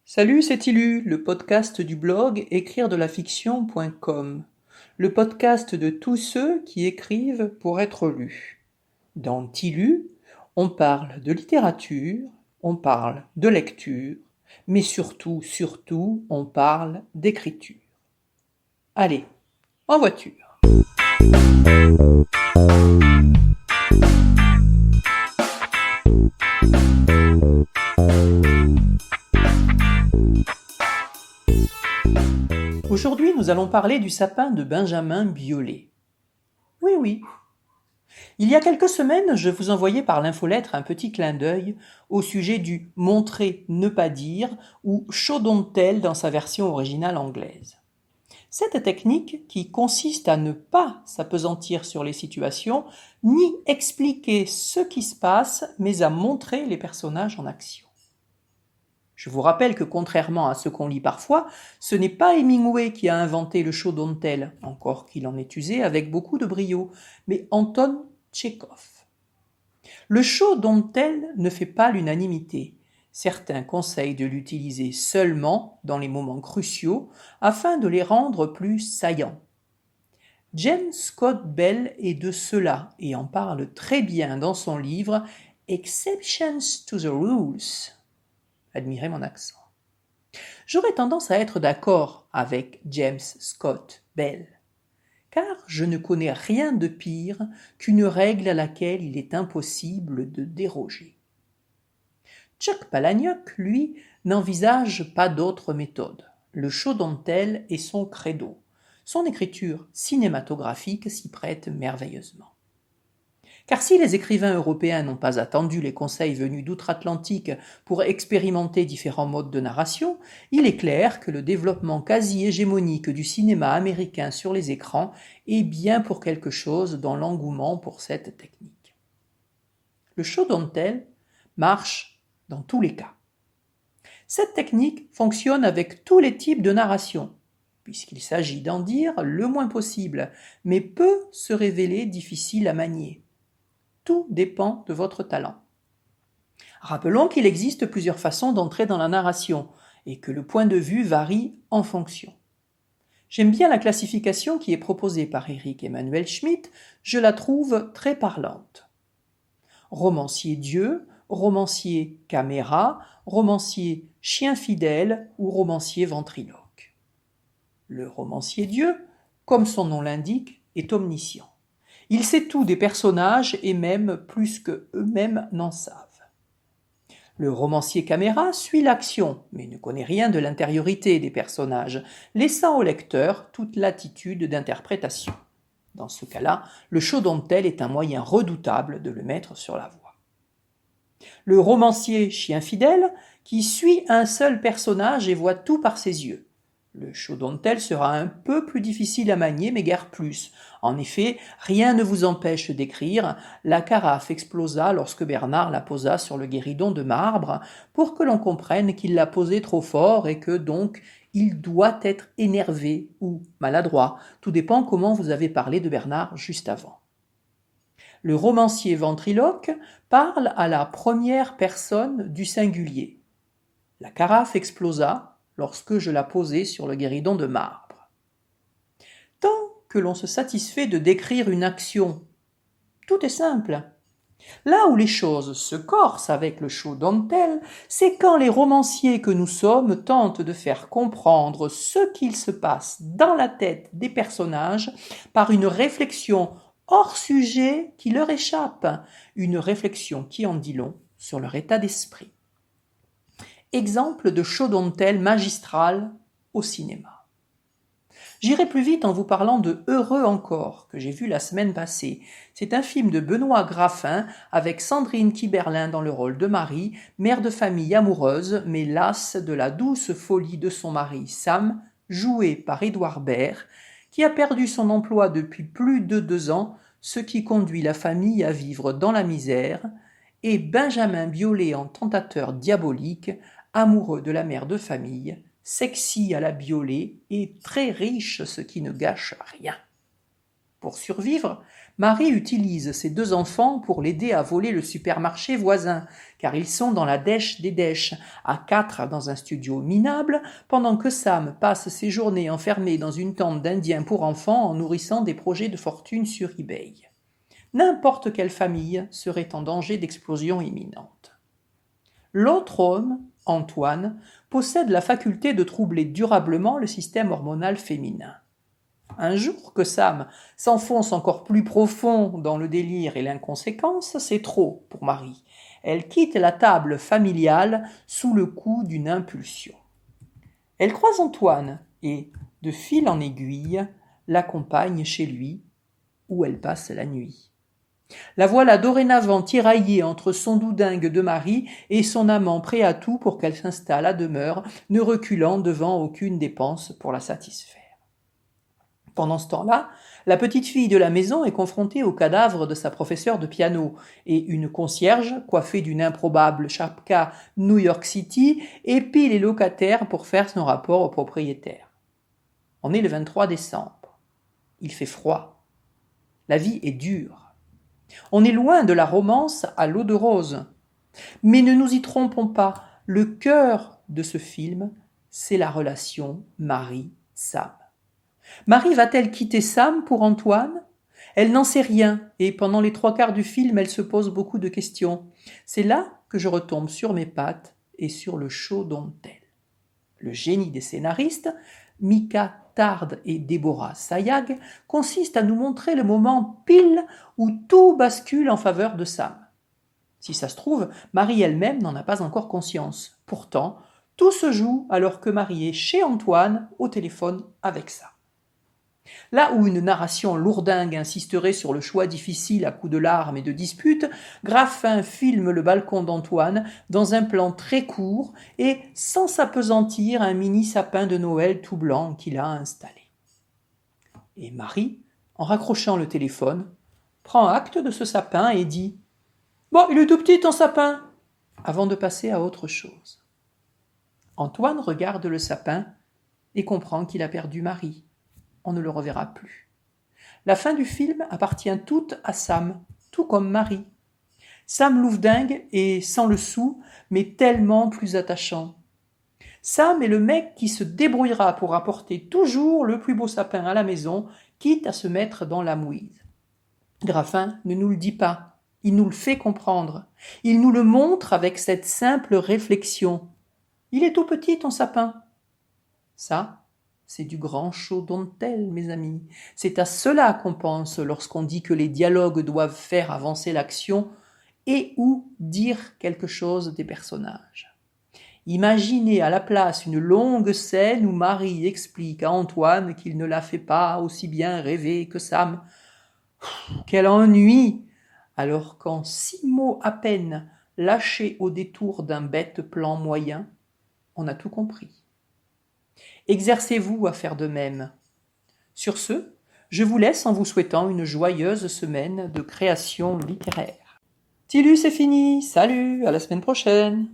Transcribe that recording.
Salut, c'est Tilu, le podcast du blog écrire-de-la-fiction.com, le podcast de tous ceux qui écrivent pour être lus. Dans Tilu, on parle de littérature, on parle de lecture, mais surtout, on parle d'écriture. Allez, en voiture. Aujourd'hui, nous allons parler du sapin de Benjamin Biolay. Oui. Il y a quelques semaines, je vous envoyais par l'infolettre un petit clin d'œil au sujet du « montrer, ne pas dire » ou « show don't tell » dans sa version originale anglaise. Cette technique, qui consiste à ne pas s'appesantir sur les situations, ni expliquer ce qui se passe, mais à montrer les personnages en action. Je vous rappelle que contrairement à ce qu'on lit parfois, ce n'est pas Hemingway qui a inventé le show don't tell, encore qu'il en ait usé avec beaucoup de brio, mais Anton Tchekhov. Le show don't tell ne fait pas l'unanimité. Certains conseillent de l'utiliser seulement dans les moments cruciaux afin de les rendre plus saillants. James Scott Bell est de ceux-là et en parle très bien dans son livre Exceptions to the Rules. Admirez mon accent. J'aurais tendance à être d'accord avec James Scott Bell, car je ne connais rien de pire qu'une règle à laquelle il est impossible de déroger. Chuck Palahniuk, lui, n'envisage pas d'autre méthode. Le show don't tell est son credo. Son écriture cinématographique s'y prête merveilleusement. Car si les écrivains européens n'ont pas attendu les conseils venus d'outre-Atlantique pour expérimenter différents modes de narration, il est clair que le développement quasi hégémonique du cinéma américain sur les écrans est bien pour quelque chose dans l'engouement pour cette technique. Le show don't tell marche dans tous les cas. Cette technique fonctionne avec tous les types de narration, puisqu'il s'agit d'en dire le moins possible, mais peut se révéler difficile à manier. Tout dépend de votre talent. Rappelons qu'il existe plusieurs façons d'entrer dans la narration et que le point de vue varie en fonction. J'aime bien la classification qui est proposée par Eric Emmanuel Schmitt, je la trouve très parlante. Romancier Dieu, romancier caméra, romancier chien fidèle ou romancier ventriloque. Le romancier Dieu, comme son nom l'indique, est omniscient. Il sait tout des personnages et même plus que eux-mêmes n'en savent. Le romancier caméra suit l'action, mais ne connaît rien de l'intériorité des personnages, laissant au lecteur toute latitude d'interprétation. Dans ce cas-là, le show don't tell est un moyen redoutable de le mettre sur la voie. Le romancier chien fidèle, qui suit un seul personnage et voit tout par ses yeux. Le show don't tell sera un peu plus difficile à manier, mais guère plus. En effet, rien ne vous empêche d'écrire « La carafe explosa lorsque Bernard la posa sur le guéridon de marbre » pour que l'on comprenne qu'il l'a posée trop fort et que donc il doit être énervé ou maladroit. Tout dépend comment vous avez parlé de Bernard juste avant. Le romancier ventriloque parle à la première personne du singulier. La carafe explosa lorsque je la posai sur le guéridon de marbre. Tant que l'on se satisfait de décrire une action, tout est simple. Là où les choses se corsent avec le show don't tell, c'est quand les romanciers que nous sommes tentent de faire comprendre ce qu'il se passe dans la tête des personnages par une réflexion hors sujet qui leur échappe, une réflexion qui en dit long sur leur état d'esprit. Exemple de show don't tell magistral au cinéma. J'irai plus vite en vous parlant de Heureux encore, que j'ai vu la semaine passée. C'est un film de Benoît Graffin avec Sandrine Kiberlin dans le rôle de Marie, mère de famille amoureuse, mais lasse de la douce folie de son mari Sam, joué par Édouard Baird, qui a perdu son emploi depuis plus de 2 ans, ce qui conduit la famille à vivre dans la misère, et Benjamin Biolay en tentateur diabolique, amoureux de la mère de famille, sexy à la Biolay et très riche, ce qui ne gâche rien. Pour survivre, Marie utilise ses 2 enfants pour l'aider à voler le supermarché voisin, car ils sont dans la dèche des dèches, à 4 dans un studio minable, pendant que Sam passe ses journées enfermé dans une tente d'Indiens pour enfants en nourrissant des projets de fortune sur eBay. N'importe quelle famille serait en danger d'explosion imminente. L'autre homme, Antoine, possède la faculté de troubler durablement le système hormonal féminin. Un jour que Sam s'enfonce encore plus profond dans le délire et l'inconséquence, c'est trop pour Marie. Elle quitte la table familiale sous le coup d'une impulsion. Elle croise Antoine et, de fil en aiguille, l'accompagne chez lui, où elle passe la nuit. La voilà dorénavant tiraillée entre son doudingue de mari et son amant prêt à tout pour qu'elle s'installe à demeure, ne reculant devant aucune dépense pour la satisfaire. Pendant ce temps-là, la petite fille de la maison est confrontée au cadavre de sa professeure de piano et une concierge, coiffée d'une improbable chapka New York City, épie les locataires pour faire son rapport au propriétaire. On est le 23 décembre. Il fait froid. La vie est dure. On est loin de la romance à l'eau de rose. Mais ne nous y trompons pas, le cœur de ce film, c'est la relation Marie-Sam. Marie va-t-elle quitter Sam pour Antoine ? Elle n'en sait rien, et pendant les 3/4 du film, elle se pose beaucoup de questions. C'est là que je retombe sur mes pattes et sur le show dont elle. Le génie des scénaristes, Mika Tard et Deborah Sayag, consiste à nous montrer le moment pile où tout bascule en faveur de Sam. Si ça se trouve, Marie elle-même n'en a pas encore conscience. Pourtant, tout se joue alors que Marie est chez Antoine au téléphone avec Sam. Là où une narration lourdingue insisterait sur le choix difficile à coups de larmes et de disputes, Graffin filme le balcon d'Antoine dans un plan très court et sans s'appesantir un mini sapin de Noël tout blanc qu'il a installé. Et Marie, en raccrochant le téléphone, prend acte de ce sapin et dit « Bon, il est tout petit ton sapin !» avant de passer à autre chose. Antoine regarde le sapin et comprend qu'il a perdu Marie. On ne le reverra plus. La fin du film appartient toute à Sam, tout comme Marie. Sam louvdingue est sans le sou, mais tellement plus attachant. Sam est le mec qui se débrouillera pour apporter toujours le plus beau sapin à la maison, quitte à se mettre dans la mouise. Graffin ne nous le dit pas, il nous le fait comprendre. Il nous le montre avec cette simple réflexion. Il est tout petit ton sapin. Ça, c'est du grand show dentelle, mes amis. C'est à cela qu'on pense lorsqu'on dit que les dialogues doivent faire avancer l'action et ou dire quelque chose des personnages. Imaginez à la place une longue scène où Marie explique à Antoine qu'il ne la fait pas aussi bien rêver que Sam. Quel ennui! Alors qu'en 6 mots à peine, lâchés au détour d'un bête plan moyen, on a tout compris. Exercez-vous à faire de même. Sur ce, je vous laisse en vous souhaitant une joyeuse semaine de création littéraire. Tilu, c'est fini. Salut, à la semaine prochaine.